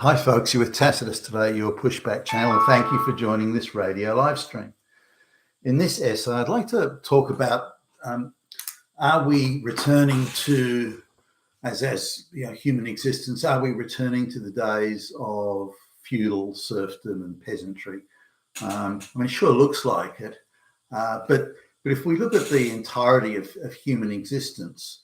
Hi folks, you're with Tacitus today, your pushback channel, and thank you for joining this radio live stream. In this essay, I'd like to talk about are we returning to, as you know, human existence, are we returning to the days of feudal serfdom and peasantry? It sure looks like it, but if we look at the entirety of human existence,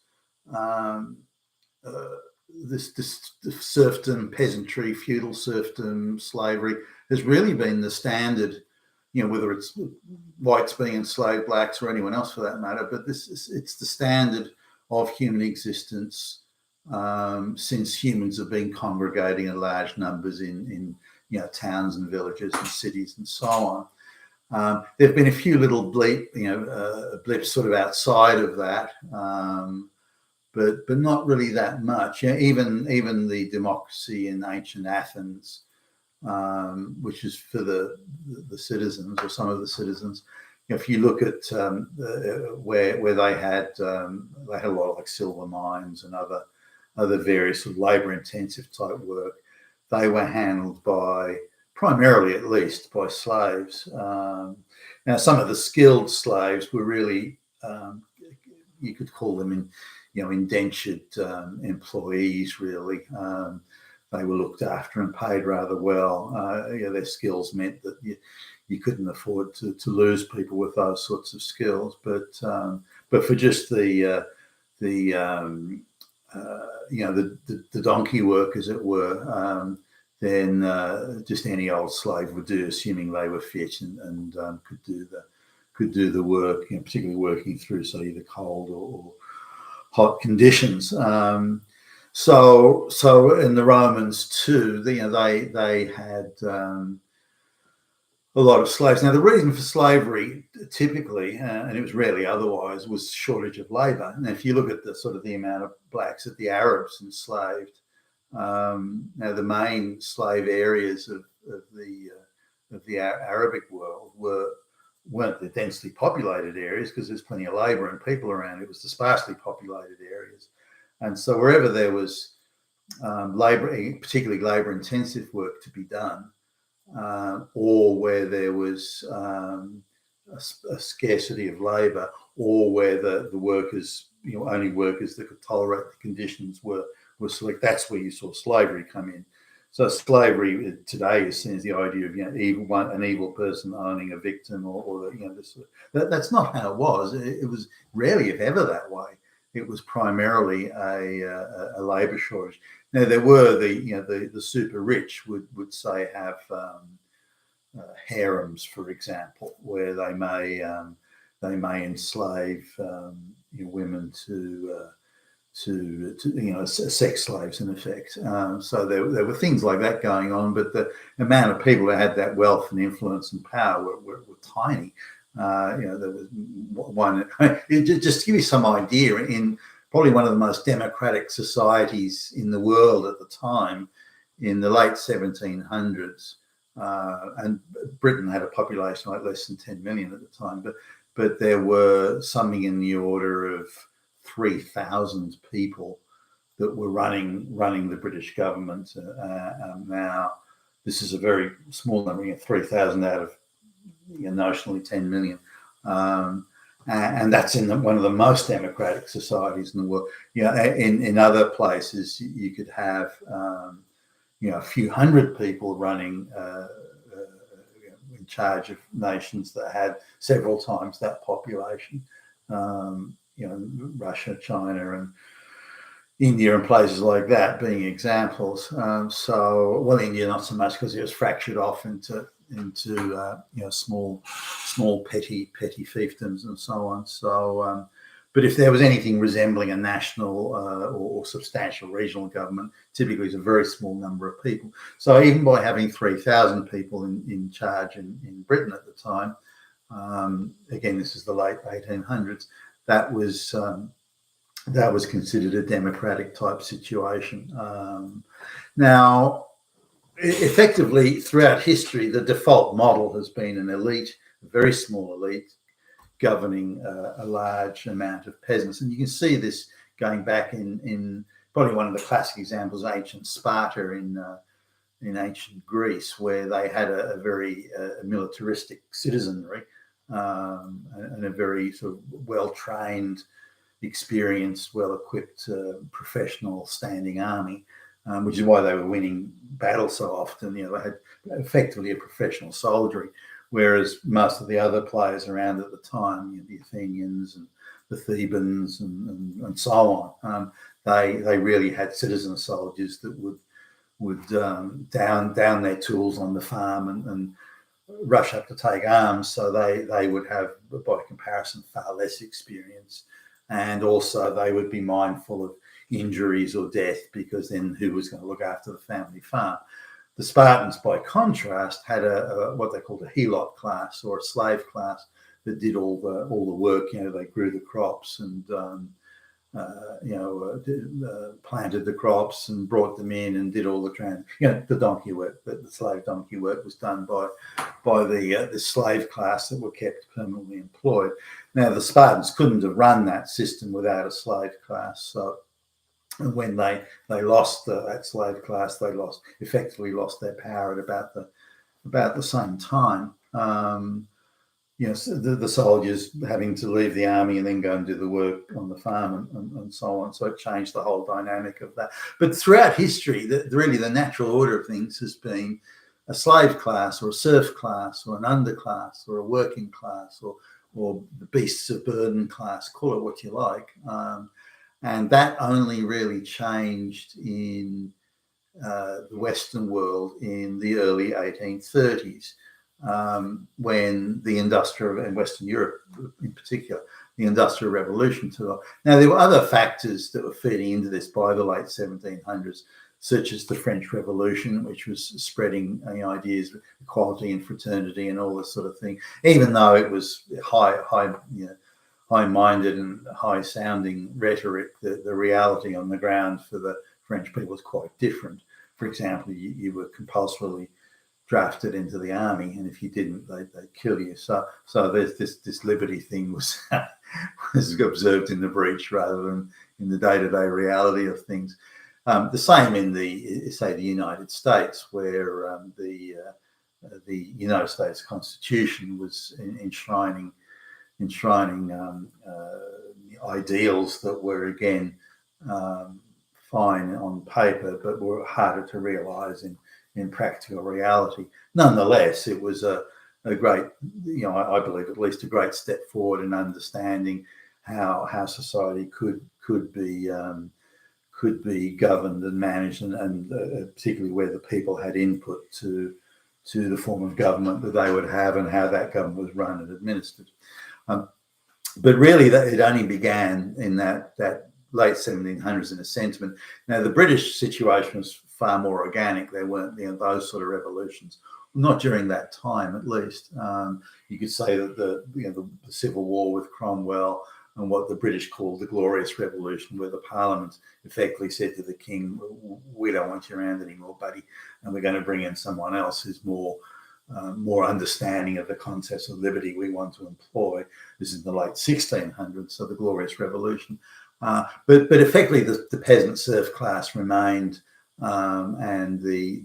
this serfdom, peasantry, feudal serfdom, slavery has really been the standard, whether it's whites being enslaved, blacks, or anyone else for that matter, but it's the standard of human existence since humans have been congregating in large numbers in towns and villages and cities and so on. There have been a few little blips sort of outside of that, but not really that much. Even the democracy in ancient Athens, which is for the citizens or some of the citizens. If you look at where they had a lot of like silver mines and other various sort of labour-intensive type work, they were handled primarily at least by slaves. Now, some of the skilled slaves were really, you could call them indentured employees, really. They were looked after and paid rather well. Their skills meant that you couldn't afford to lose people with those sorts of skills. But for just the donkey work, as it were, then just any old slave would do, assuming they were fit and could do the work, particularly working through, say, either cold or hot conditions. So in the Romans too, they had a lot of slaves. Now, the reason for slavery typically, and it was rarely otherwise, was shortage of labour. And if you look at the amount of blacks that the Arabs enslaved, now the main slave areas of the Arabic world weren't the densely populated areas, because there's plenty of labour and people around. It was the sparsely populated areas. And so wherever there was labour, particularly labour-intensive work to be done, or where there was a scarcity of labour, or where the workers, only workers that could tolerate the conditions were select, that's where you saw slavery come in. So slavery today is seen as the idea of an evil person owning a victim, or that's not how it was. It was rarely, if ever, that way. It was primarily a labour shortage. Now, there were the super rich would say have harems, for example, where they may enslave women to sex slaves, in effect. So there were things like that going on, but the amount of people that had that wealth and influence and power were tiny. There was one, just to give you some idea, in probably one of the most democratic societies in the world at the time, in the late 1700s, and Britain had a population like less than 10 million at the time, but there were something in the order of 3,000 people that were running the British government. Now, this is a very small number, 3,000 out of notionally 10 million. And that's in one of the most democratic societies in the world. In other places, you could have, a few hundred people running in charge of nations that had several times that population. Russia, China, and India, and places like that being examples. India not so much, because it was fractured off into small petty fiefdoms and so on. So, but if there was anything resembling a national or substantial regional government, typically it's a very small number of people. So even by having 3,000 people in charge in Britain at the time, again, this is the late 1800s. That was considered a democratic type situation. Now, effectively, throughout history, the default model has been an elite, a very small elite, governing a large amount of peasants. And you can see this going back in probably one of the classic examples, ancient Sparta ancient Greece, where they had a very militaristic citizenry, and a very sort of well-trained, experienced, well-equipped, professional standing army, which is why they were winning battles so often. They had effectively a professional soldiery, whereas most of the other players around at the time, the Athenians and the Thebans and so on, they really had citizen soldiers that would down their tools on the farm and rush up to take arms. So they would have, by comparison, far less experience, and also they would be mindful of injuries or death, because then who was going to look after the family farm? The Spartans, by contrast, had a what they called a helot class, or a slave class, that did all the work. They grew the crops and planted the crops and brought them in and did all the donkey work. The slave donkey work was done by the slave class that were kept permanently employed. Now, the Spartans couldn't have run that system without a slave class. So when they lost that slave class, they effectively lost their power at about the same time. So the soldiers having to leave the army and then go and do the work on the farm and so on. So it changed the whole dynamic of that. But throughout history, really the natural order of things has been a slave class, or a serf class, or an underclass, or a working class, or the beasts of burden class, call it what you like. And that only really changed in the Western world in the early 1830s. When the industrial, and Western Europe in particular, the Industrial Revolution took off. Now, there were other factors that were feeding into this by the late 1700s, such as the French Revolution, which was spreading ideas of equality and fraternity and all this sort of thing, even though it was high-minded and high-sounding rhetoric. The reality on the ground for the French people was quite different. For example, you were compulsorily drafted into the army, and if you didn't, they'd kill you. So there's this liberty thing was observed in the breach rather than in the day-to-day reality of things. The same in the United States, where the United States Constitution was enshrining ideals that were again fine on paper, but were harder to realise in practical reality. Nonetheless, it was a great, I believe at least a great step forward in understanding how society could be governed and managed, and particularly where the people had input to the form of government that they would have and how that government was run and administered. But really, it only began in that late 1700s in a sentiment. Now, the British situation was far more organic. There weren't those sort of revolutions, not during that time at least. You could say that the Civil War with Cromwell and what the British called the Glorious Revolution, where the Parliament effectively said to the King, we don't want you around anymore, buddy, and we're going to bring in someone else who's more understanding of the concepts of liberty we want to employ. This is the late 1600s, so the Glorious Revolution. But effectively, the peasant serf class remained, and the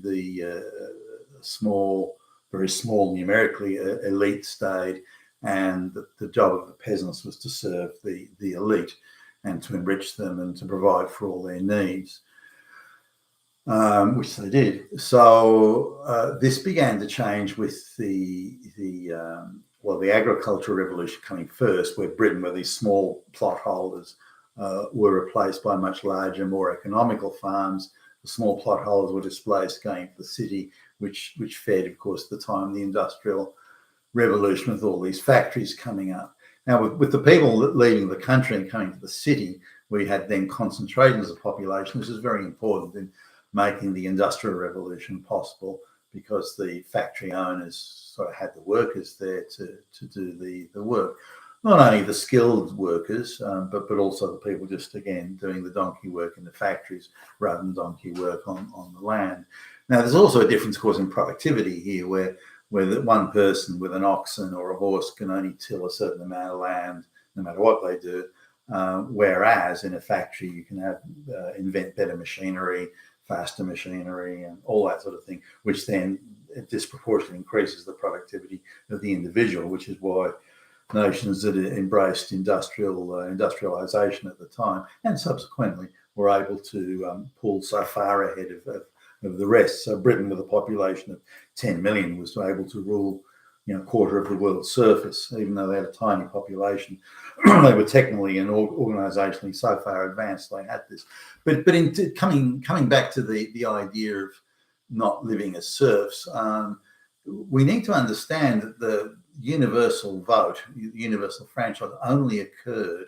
very small numerically elite stayed, and the job of the peasants was to serve the elite and to enrich them and to provide for all their needs, which they did. So this began to change with the agricultural revolution coming first, where Britain, where these small plot holders were replaced by much larger, more economical farms. The small plot holders were displaced, going to the city, which fed, of course, the time of the Industrial Revolution with all these factories coming up. Now, with the people leaving the country and coming to the city, we had then concentrations of population, which is very important in making the Industrial Revolution possible, because the factory owners sort of had the workers there to do the work. Not only the skilled workers, but also the people just, again, doing the donkey work in the factories rather than donkey work on the land. Now, there's also a difference, of course, in productivity here, where one person with an oxen or a horse can only till a certain amount of land, no matter what they do. Whereas in a factory, you can invent better machinery, faster machinery and all that sort of thing, which then disproportionately increases the productivity of the individual, which is why nations that embraced industrialization at the time and subsequently were able to pull so far ahead of the rest. So Britain, with a population of 10 million, was able to rule, a quarter of the world's surface, even though they had a tiny population. They were technically and organisationally so far advanced they had this. But in coming back to the idea of not living as serfs, we need to understand that the universal vote, universal franchise, only occurred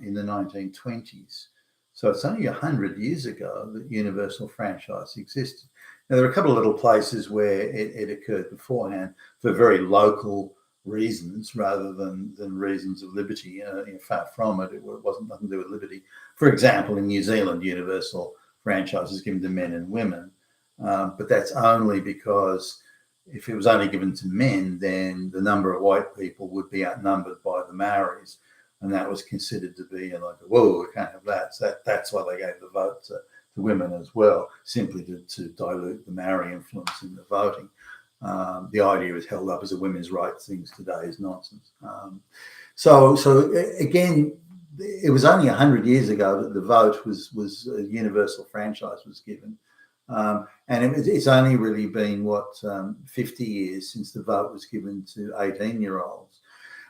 in the 1920s. So it's only 100 years ago that universal franchise existed. Now, there are a couple of little places where it occurred beforehand for very local reasons rather than reasons of liberty. Far from it, it wasn't nothing to do with liberty. For example, in New Zealand, universal franchise is given to men and women, but that's only because if it was only given to men, then the number of white people would be outnumbered by the Maoris, and that was considered to be like, whoa, we can't have that. So that's why they gave the vote to women as well, simply to dilute the Maori influence in the voting. The idea is held up as a women's rights things today is nonsense. So again, it was only 100 years ago that the vote was a universal franchise was given. And it's only really been, 50 years since the vote was given to 18-year-olds.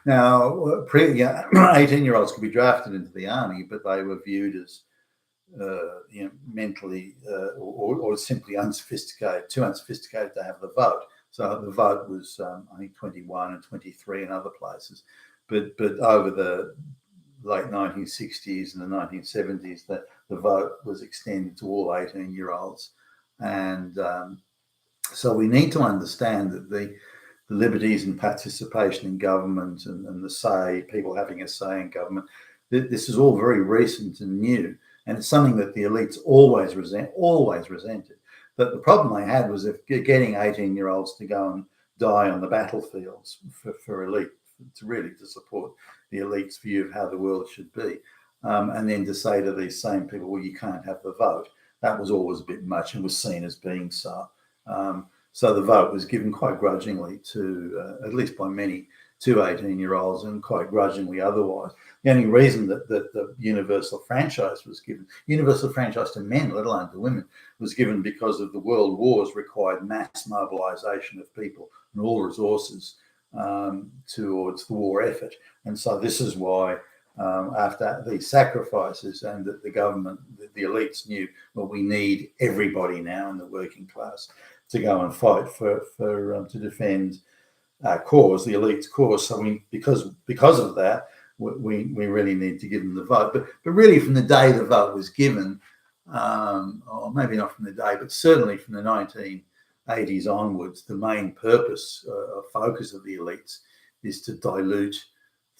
Now, 18-year-olds could be drafted into the army, but they were viewed as mentally or simply unsophisticated, too unsophisticated to have the vote. So the vote was, I think, 21 and 23 in other places. But over the late 1960s and the 1970s, the vote was extended to all 18-year-olds. And so we need to understand that the liberties and participation in government and the say, people having a say in government, this is all very recent and new. And it's something that the elites always resented. But the problem they had was if getting 18-year-olds to go and die on the battlefields for elite, to support the elite's view of how the world should be. And then to say to these same people, well, you can't have the vote. That was always a bit much and was seen as being so. So the vote was given quite grudgingly to, at least by many, to 18-year-olds and quite grudgingly otherwise. The only reason that the universal franchise was given, universal franchise to men, let alone to women, was given because of the world wars required mass mobilization of people and all resources towards the war effort. And so this is why after these sacrifices and that the government, the elites knew, well, we need everybody now in the working class to go and fight to defend our cause, the elite's cause. So because of that, we really need to give them the vote. But really from the day the vote was given, or maybe not from the day, but certainly from the 1980s onwards, the main purpose or focus of the elites is to dilute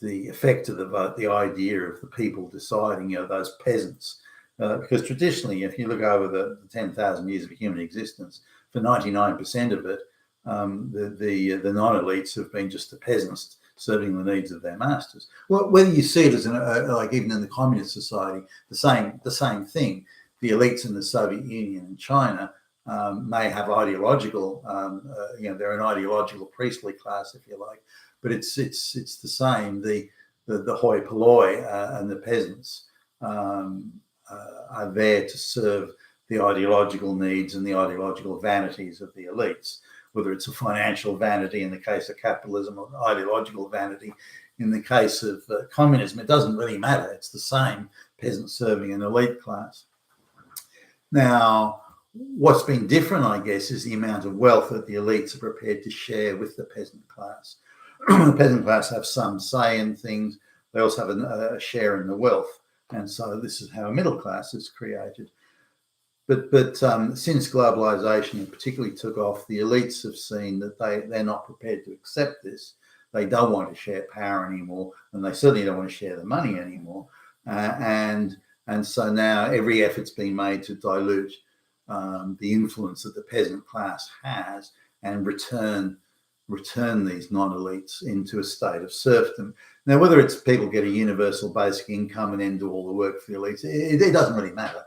the effect of the vote, the idea of the people deciding, those peasants. Because traditionally, if you look over the 10,000 years of human existence, for 99% of it, the non-elites have been just the peasants serving the needs of their masters. Well, whether you see it as like even in the communist society, the same thing. The elites in the Soviet Union and China may have ideological, they're an ideological priestly class, if you like, but it's the same. The hoi polloi and the peasants are there to serve the ideological needs and the ideological vanities of the elites, whether it's a financial vanity in the case of capitalism or ideological vanity in the case of communism. It doesn't really matter. It's the same, peasant serving an elite class. Now, what's been different, I guess, is the amount of wealth that the elites are prepared to share with the peasant class. The peasant class have some say in things. They also have a share in the wealth. And so this is how a middle class is created. But since globalization particularly took off, the elites have seen that they're not prepared to accept this. They don't want to share power anymore, and they certainly don't want to share the money anymore. And so now every effort's been made to dilute the influence that the peasant class has and return these non-elites into a state of serfdom. Now, whether it's people get a universal basic income and then do all the work for the elites, it doesn't really matter.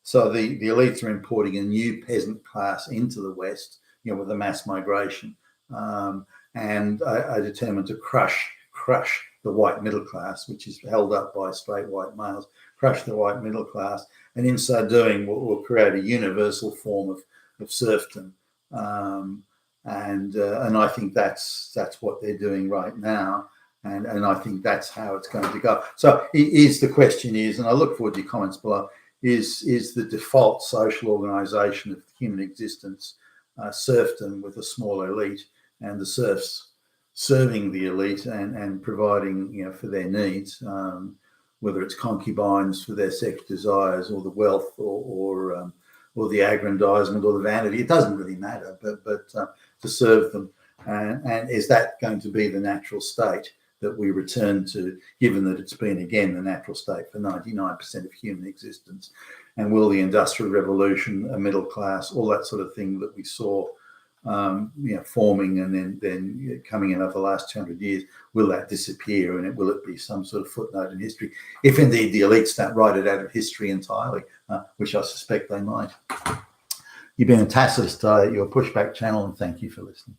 So the elites are importing a new peasant class into the West, with the mass migration, and are determined to crush the white middle class, which is held up by straight white males, crush the white middle class, and in so doing will create a universal form of serfdom. And I think that's what they're doing right now, and I think that's how it's going to go. So the question is, and I look forward to your comments below, is the default social organisation of human existence serfdom with a small elite, and the serfs serving the elite and providing for their needs, whether it's concubines for their sex desires, or the wealth, or the aggrandizement, or the vanity. It doesn't really matter, but to serve them. And is that going to be the natural state that we return to, given that it's been, again, the natural state for 99% of human existence? And will the Industrial Revolution, a middle class, all that sort of thing that we saw forming and then coming in over the last 200 years, will that disappear, and will it be some sort of footnote in history, if indeed the elites don't write it out of history entirely, which I suspect they might. You've been a Tacitus at your Pushback channel, and thank you for listening.